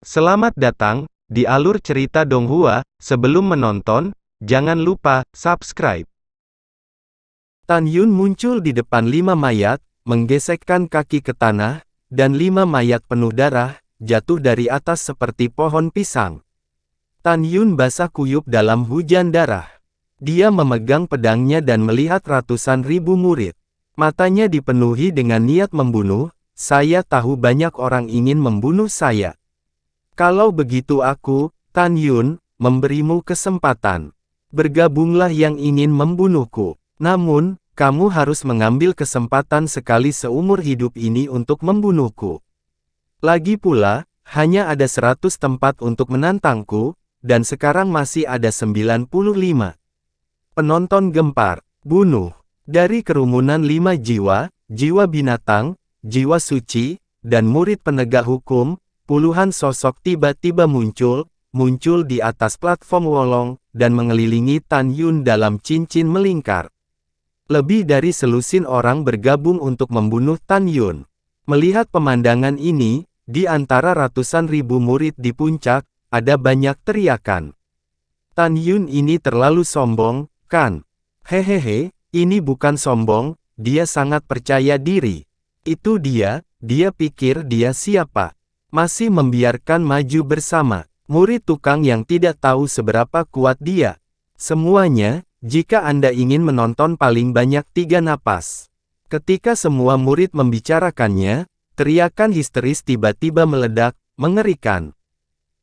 Selamat datang di alur cerita Donghua. Sebelum menonton, jangan lupa subscribe. Tan Yun muncul di depan 5 mayat, menggesekkan kaki ke tanah, dan 5 mayat penuh darah, jatuh dari atas seperti pohon pisang. Tan Yun basah kuyup dalam hujan darah. Dia memegang pedangnya dan melihat ratusan ribu murid. Matanya dipenuhi dengan niat membunuh. Saya tahu banyak orang ingin membunuh saya. Kalau begitu aku, Tan Yun, memberimu kesempatan. Bergabunglah yang ingin membunuhku. Namun, kamu harus mengambil kesempatan sekali seumur hidup ini untuk membunuhku. Lagi pula, hanya ada 100 tempat untuk menantangku, dan sekarang masih ada 95. Penonton gempar, bunuh. Dari kerumunan 5 jiwa, jiwa binatang, jiwa suci, dan murid penegak hukum, puluhan sosok tiba-tiba muncul di atas platform wolong, dan mengelilingi Tan Yun dalam cincin melingkar. Lebih dari selusin orang bergabung untuk membunuh Tan Yun. Melihat pemandangan ini, di antara ratusan ribu murid di puncak, ada banyak teriakan. Tan Yun ini terlalu sombong, kan? Hehehe, ini bukan sombong, dia sangat percaya diri. Itu dia pikir dia siapa? Masih membiarkan maju bersama murid tukang yang tidak tahu seberapa kuat dia. Semuanya, jika Anda ingin menonton paling banyak 3 napas. Ketika semua murid membicarakannya, teriakan histeris tiba-tiba meledak, mengerikan.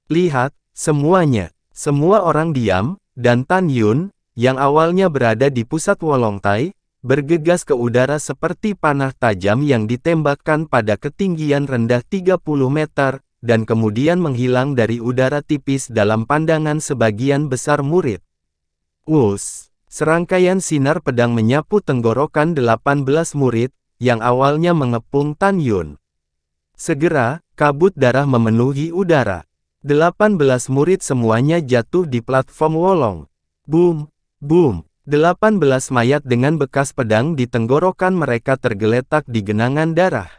Lihat, semuanya, semua orang diam, dan Tan Yun, yang awalnya berada di pusat Wolongtai, bergegas ke udara seperti panah tajam yang ditembakkan pada ketinggian rendah 30 meter, dan kemudian menghilang dari udara tipis dalam pandangan sebagian besar murid. Wus! Serangkaian sinar pedang menyapu tenggorokan 18 murid, yang awalnya mengepung Tan Yun. Segera, kabut darah memenuhi udara. 18 murid semuanya jatuh di platform wolong. Boom! Boom! 18 mayat dengan bekas pedang di tenggorokan mereka tergeletak di genangan darah.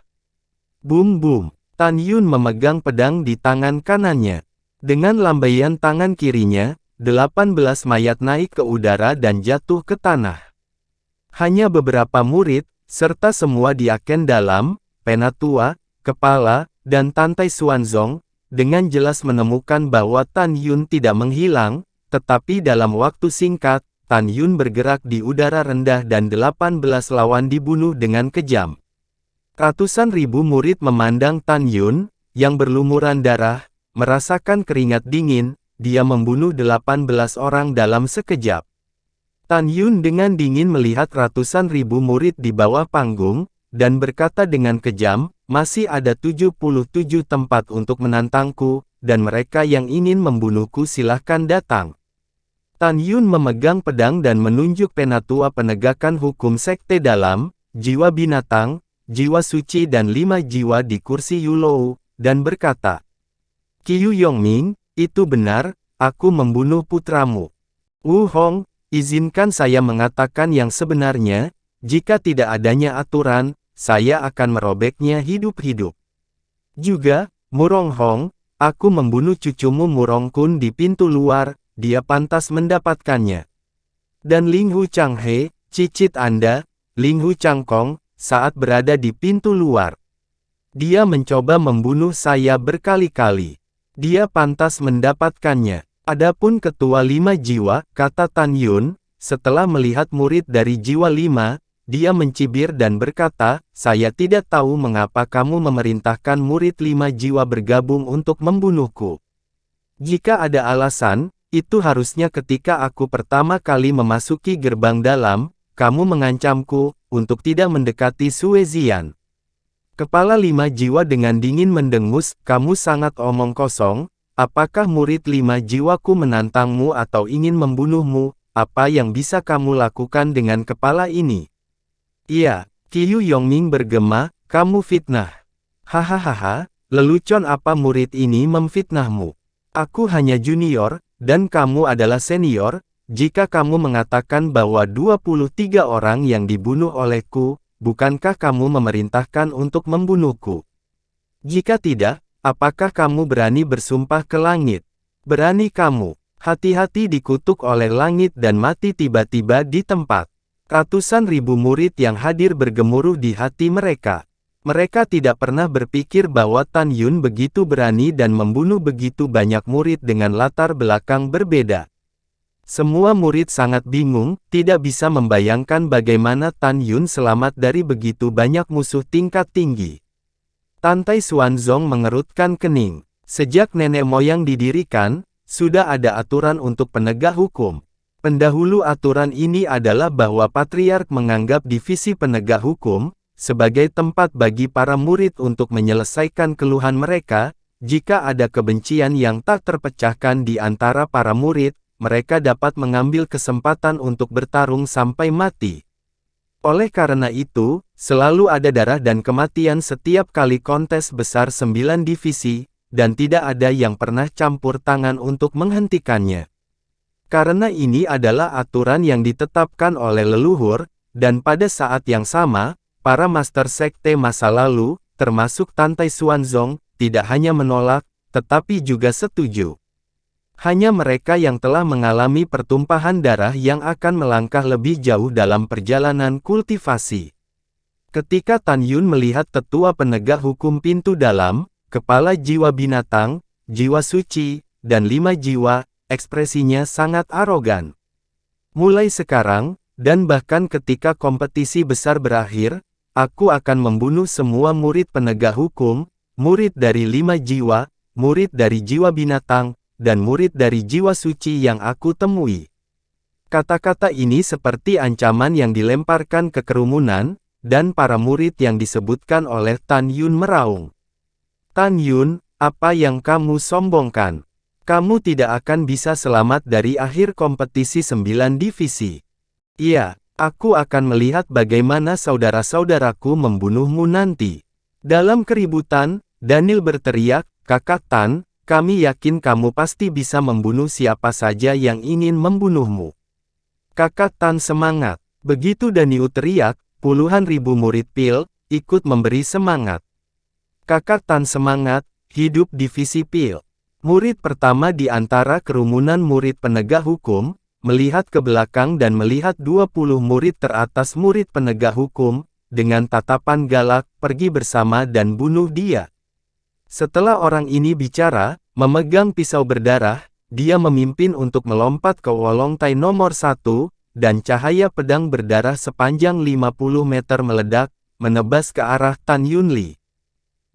Boom boom. Tan Yun memegang pedang di tangan kanannya. Dengan lambaian tangan kirinya, 18 mayat naik ke udara dan jatuh ke tanah. Hanya beberapa murid, serta semua Diaken Dalam, Penatua, Kepala, dan Tantai Xuanzong, dengan jelas menemukan bahwa Tan Yun tidak menghilang, tetapi dalam waktu singkat, Tan Yun bergerak di udara rendah dan 18 lawan dibunuh dengan kejam. Ratusan ribu murid memandang Tan Yun, yang berlumuran darah, merasakan keringat dingin, dia membunuh 18 orang dalam sekejap. Tan Yun dengan dingin melihat ratusan ribu murid di bawah panggung, dan berkata dengan kejam, masih ada 77 tempat untuk menantangku, dan mereka yang ingin membunuhku silahkan datang. Tan Yun memegang pedang dan menunjuk Penatua penegakan hukum sekte dalam, jiwa binatang, jiwa suci dan 5 jiwa di kursi Yulou, dan berkata, Qiu Yongming, itu benar, aku membunuh putramu. Wu Hong, izinkan saya mengatakan yang sebenarnya, jika tidak adanya aturan, saya akan merobeknya hidup-hidup. Juga, Murong Hong, aku membunuh cucumu Murong Kun di pintu luar, dia pantas mendapatkannya. Dan Ling Hu Changhe, cicit Anda, Ling Hu Changkong, saat berada di pintu luar. Dia mencoba membunuh saya berkali-kali. Dia pantas mendapatkannya. Adapun ketua 5 jiwa, kata Tan Yun, setelah melihat murid dari jiwa 5, dia mencibir dan berkata, saya tidak tahu mengapa kamu memerintahkan murid 5 jiwa bergabung untuk membunuhku. Jika ada alasan, itu harusnya ketika aku pertama kali memasuki gerbang dalam, kamu mengancamku, untuk tidak mendekati Sue Zian. Kepala 5 jiwa dengan dingin mendengus, kamu sangat omong kosong, apakah murid 5 jiwaku menantangmu atau ingin membunuhmu, apa yang bisa kamu lakukan dengan kepala ini? Iya, Qiu Yongming bergema, kamu fitnah. Hahaha, lelucon apa murid ini memfitnahmu? Aku hanya junior, dan kamu adalah senior, jika kamu mengatakan bahwa 23 orang yang dibunuh olehku, bukankah kamu memerintahkan untuk membunuhku? Jika tidak, apakah kamu berani bersumpah ke langit? Berani kamu? Hati-hati dikutuk oleh langit dan mati tiba-tiba di tempat. Ratusan ribu murid yang hadir bergemuruh di hati mereka. Mereka tidak pernah berpikir bahwa Tan Yun begitu berani dan membunuh begitu banyak murid dengan latar belakang berbeda. Semua murid sangat bingung, tidak bisa membayangkan bagaimana Tan Yun selamat dari begitu banyak musuh tingkat tinggi. Tantai Xuanzong mengerutkan kening. Sejak nenek moyang didirikan, sudah ada aturan untuk penegak hukum. Pendahulu aturan ini adalah bahwa patriark menganggap divisi penegak hukum sebagai tempat bagi para murid untuk menyelesaikan keluhan mereka. Jika ada kebencian yang tak terpecahkan di antara para murid, mereka dapat mengambil kesempatan untuk bertarung sampai mati. Oleh karena itu, selalu ada darah dan kematian setiap kali kontes besar 9 divisi, dan tidak ada yang pernah campur tangan untuk menghentikannya. Karena ini adalah aturan yang ditetapkan oleh leluhur, dan pada saat yang sama, para master sekte masa lalu, termasuk Tantai Xuanzong, tidak hanya menolak, tetapi juga setuju. Hanya mereka yang telah mengalami pertumpahan darah yang akan melangkah lebih jauh dalam perjalanan kultivasi. Ketika Tan Yun melihat tetua penegak hukum pintu dalam, kepala jiwa binatang, jiwa suci, dan 5 jiwa, ekspresinya sangat arogan. Mulai sekarang, dan bahkan ketika kompetisi besar berakhir, aku akan membunuh semua murid penegak hukum, murid dari 5 jiwa, murid dari jiwa binatang, dan murid dari jiwa suci yang aku temui. Kata-kata ini seperti ancaman yang dilemparkan ke kerumunan, dan para murid yang disebutkan oleh Tan Yun meraung. Tan Yun, apa yang kamu sombongkan? Kamu tidak akan bisa selamat dari akhir kompetisi 9 divisi. Iya, aku akan melihat bagaimana saudara-saudaraku membunuhmu nanti. Dalam keributan, Daniel berteriak, Kakak Tan, kami yakin kamu pasti bisa membunuh siapa saja yang ingin membunuhmu. Kakak Tan semangat. Begitu Daniel teriak, puluhan ribu murid Pil ikut memberi semangat. Kakak Tan semangat, hidup divisi Pil. Murid pertama di antara kerumunan murid penegak hukum, melihat ke belakang dan melihat 20 murid teratas murid penegak hukum, dengan tatapan galak, pergi bersama dan bunuh dia. Setelah orang ini bicara, memegang pisau berdarah, dia memimpin untuk melompat ke Wolong Tai nomor 1, dan cahaya pedang berdarah sepanjang 50 meter meledak, menebas ke arah Tan Yun Li.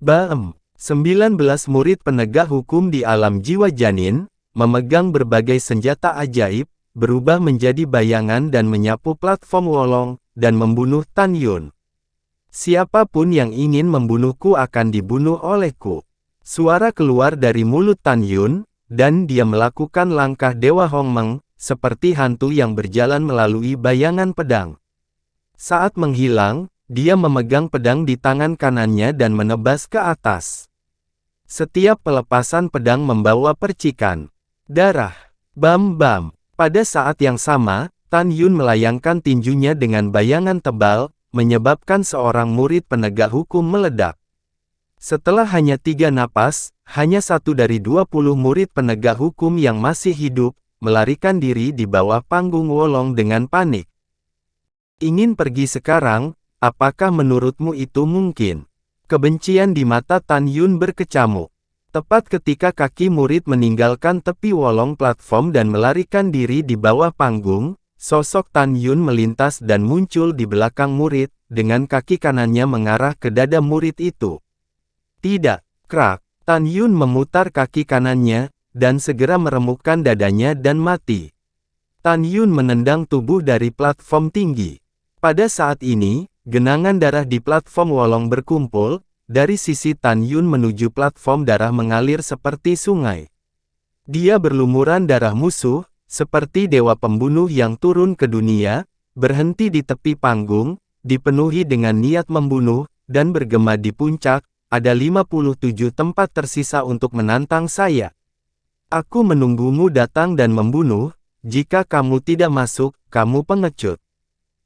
Bam! 19 murid penegak hukum di alam jiwa janin, memegang berbagai senjata ajaib, berubah menjadi bayangan dan menyapu platform Wolong, dan membunuh Tan Yun. Siapapun yang ingin membunuhku akan dibunuh olehku. Suara keluar dari mulut Tan Yun, dan dia melakukan langkah Dewa Hongmeng, seperti hantu yang berjalan melalui bayangan pedang. Saat menghilang, dia memegang pedang di tangan kanannya dan menebas ke atas. Setiap pelepasan pedang membawa percikan darah. Bam-bam. Pada saat yang sama, Tan Yun melayangkan tinjunya dengan bayangan tebal, menyebabkan seorang murid penegak hukum meledak. Setelah hanya 3 napas, hanya 1 dari 20 murid penegak hukum yang masih hidup, melarikan diri di bawah panggung Wolong dengan panik. Ingin pergi sekarang, apakah menurutmu itu mungkin? Kebencian di mata Tan Yun berkecamuk. Tepat ketika kaki murid meninggalkan tepi Wolong platform dan melarikan diri di bawah panggung, sosok Tan Yun melintas dan muncul di belakang murid, dengan kaki kanannya mengarah ke dada murid itu. Tidak, krak, Tan Yun memutar kaki kanannya, dan segera meremukkan dadanya dan mati. Tan Yun menendang tubuh dari platform tinggi. Pada saat ini, genangan darah di platform Wolong berkumpul, dari sisi Tan Yun menuju platform darah mengalir seperti sungai. Dia berlumuran darah musuh, seperti dewa pembunuh yang turun ke dunia, berhenti di tepi panggung, dipenuhi dengan niat membunuh, dan bergema di puncak, ada 57 tempat tersisa untuk menantang saya. Aku menunggumu datang dan membunuh, jika kamu tidak masuk, kamu pengecut.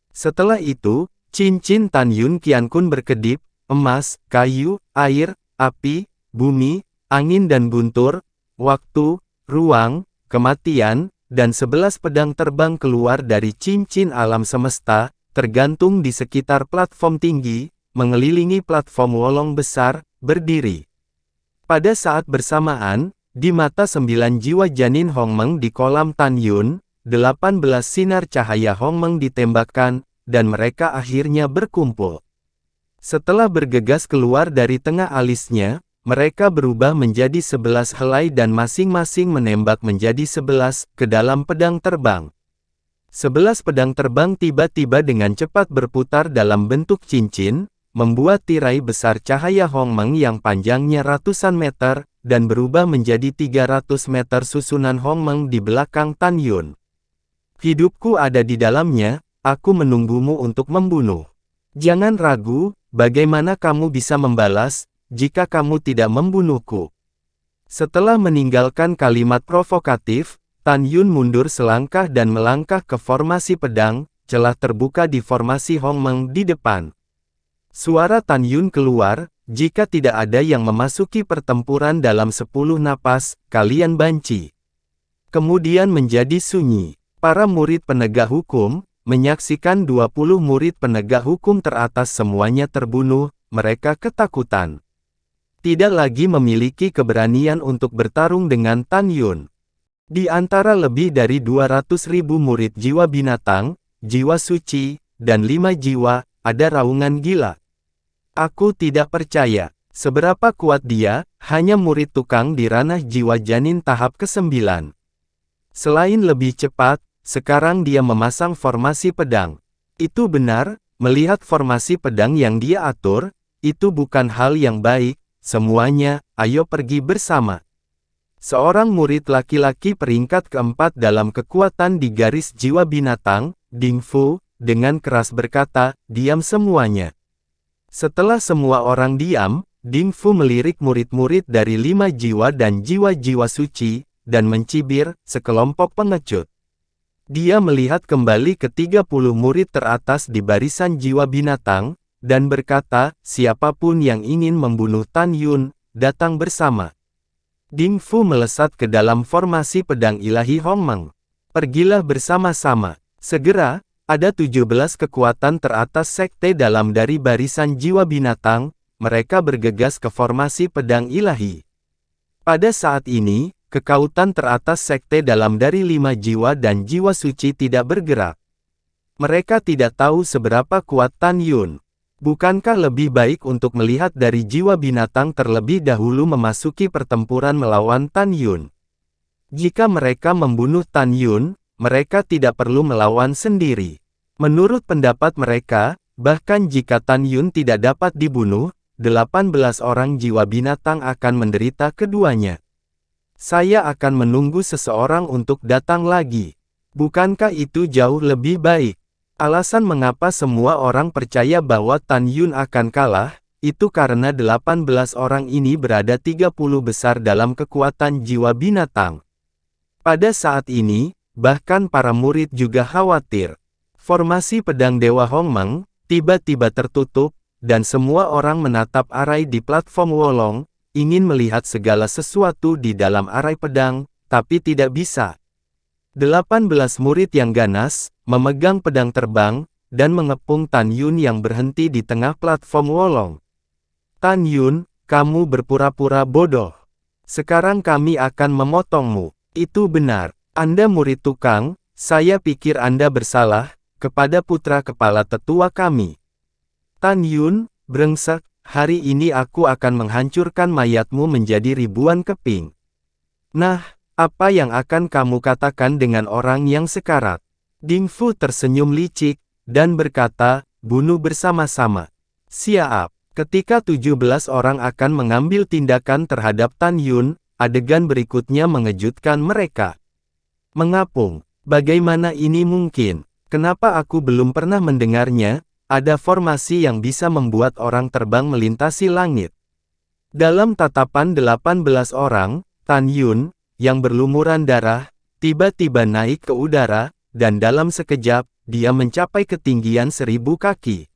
Setelah itu, cincin Tan Yun Qiankun berkedip, emas, kayu, air, api, bumi, angin dan guntur, waktu, ruang, kematian, dan 11 pedang terbang keluar dari cincin alam semesta, tergantung di sekitar platform tinggi, mengelilingi platform wolong besar, berdiri. Pada saat bersamaan, di mata 9 jiwa janin Hongmeng di kolam Tan Yun, 18 sinar cahaya Hongmeng ditembakkan, dan mereka akhirnya berkumpul. Setelah bergegas keluar dari tengah alisnya, mereka berubah menjadi 11 helai dan masing-masing menembak menjadi 11 ke dalam pedang terbang. 11 pedang terbang tiba-tiba dengan cepat berputar dalam bentuk cincin, membuat tirai besar cahaya Hongmeng yang panjangnya ratusan meter, dan berubah menjadi 300 meter susunan Hongmeng di belakang Tan Yun. Hidupku ada di dalamnya, aku menunggumu untuk membunuh. Jangan ragu, bagaimana kamu bisa membalas, jika kamu tidak membunuhku? Setelah meninggalkan kalimat provokatif, Tan Yun mundur selangkah dan melangkah ke formasi pedang, celah terbuka di formasi Hongmeng di depan. Suara Tan Yun keluar, jika tidak ada yang memasuki pertempuran dalam 10 napas, kalian banci. Kemudian menjadi sunyi. Para murid penegak hukum, menyaksikan 20 murid penegak hukum teratas semuanya terbunuh, mereka ketakutan. Tidak lagi memiliki keberanian untuk bertarung dengan Tan Yun. Di antara lebih dari 200.000 murid jiwa binatang, jiwa suci, dan 5 jiwa, ada raungan gila. Aku tidak percaya, seberapa kuat dia, hanya murid tukang di ranah jiwa janin tahap ke-9. Selain lebih cepat, sekarang dia memasang formasi pedang. Itu benar, melihat formasi pedang yang dia atur, itu bukan hal yang baik, semuanya, ayo pergi bersama. Seorang murid laki-laki peringkat keempat dalam kekuatan di garis jiwa binatang, Ding Fu, dengan keras berkata, diam semuanya. Setelah semua orang diam, Ding Fu melirik murid-murid dari 5 jiwa dan jiwa-jiwa suci, dan mencibir, sekelompok pengecut. Dia melihat kembali ke 30 murid teratas di barisan jiwa binatang, dan berkata, siapapun yang ingin membunuh Tan Yun, datang bersama. Ding Fu melesat ke dalam formasi pedang ilahi Hongmeng. Pergilah bersama-sama. Segera, ada 17 kekuatan teratas sekte dalam dari barisan jiwa binatang, mereka bergegas ke formasi pedang ilahi. Pada saat ini, kekuatan teratas sekte dalam dari 5 jiwa dan jiwa suci tidak bergerak. Mereka tidak tahu seberapa kuat Tan Yun. Bukankah lebih baik untuk melihat dari jiwa binatang terlebih dahulu memasuki pertempuran melawan Tan Yun? Jika mereka membunuh Tan Yun, mereka tidak perlu melawan sendiri. Menurut pendapat mereka, bahkan jika Tan Yun tidak dapat dibunuh, 18 orang jiwa binatang akan menderita keduanya. Saya akan menunggu seseorang untuk datang lagi. Bukankah itu jauh lebih baik? Alasan mengapa semua orang percaya bahwa Tan Yun akan kalah, itu karena 18 orang ini berada 30 besar dalam kekuatan jiwa binatang. Pada saat ini, bahkan para murid juga khawatir. Formasi pedang Dewa Hongmeng, tiba-tiba tertutup, dan semua orang menatap arai di platform wolong, ingin melihat segala sesuatu di dalam arai pedang, tapi tidak bisa. 18 murid yang ganas, memegang pedang terbang, dan mengepung Tan Yun yang berhenti di tengah platform wolong. Tan Yun, kamu berpura-pura bodoh. Sekarang kami akan memotongmu. Itu benar. Anda murid tukang, saya pikir Anda bersalah, kepada putra kepala tetua kami. Tan Yun, brengsek, hari ini aku akan menghancurkan mayatmu menjadi ribuan keping. Nah, apa yang akan kamu katakan dengan orang yang sekarat? Ding Fu tersenyum licik, dan berkata, bunuh bersama-sama. Siap. Ketika 17 orang akan mengambil tindakan terhadap Tan Yun, adegan berikutnya mengejutkan mereka. Mengapung? Bagaimana ini mungkin? Kenapa aku belum pernah mendengarnya? Ada formasi yang bisa membuat orang terbang melintasi langit. Dalam tatapan 18 orang, Tan Yun, yang berlumuran darah, tiba-tiba naik ke udara, dan dalam sekejap, dia mencapai ketinggian 1000 kaki.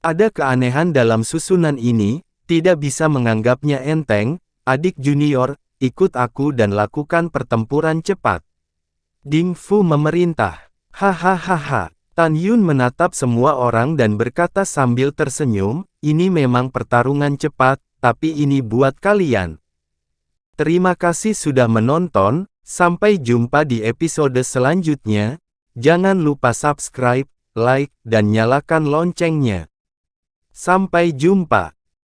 Ada keanehan dalam susunan ini, tidak bisa menganggapnya enteng, Adik junior, ikut aku dan lakukan pertempuran cepat. Ding Fu memerintah. Hahaha. Tan Yun menatap semua orang dan berkata sambil tersenyum, ini memang pertarungan cepat, tapi ini buat kalian. Terima kasih sudah menonton, sampai jumpa di episode selanjutnya. Jangan lupa subscribe, like, dan nyalakan loncengnya. Sampai jumpa.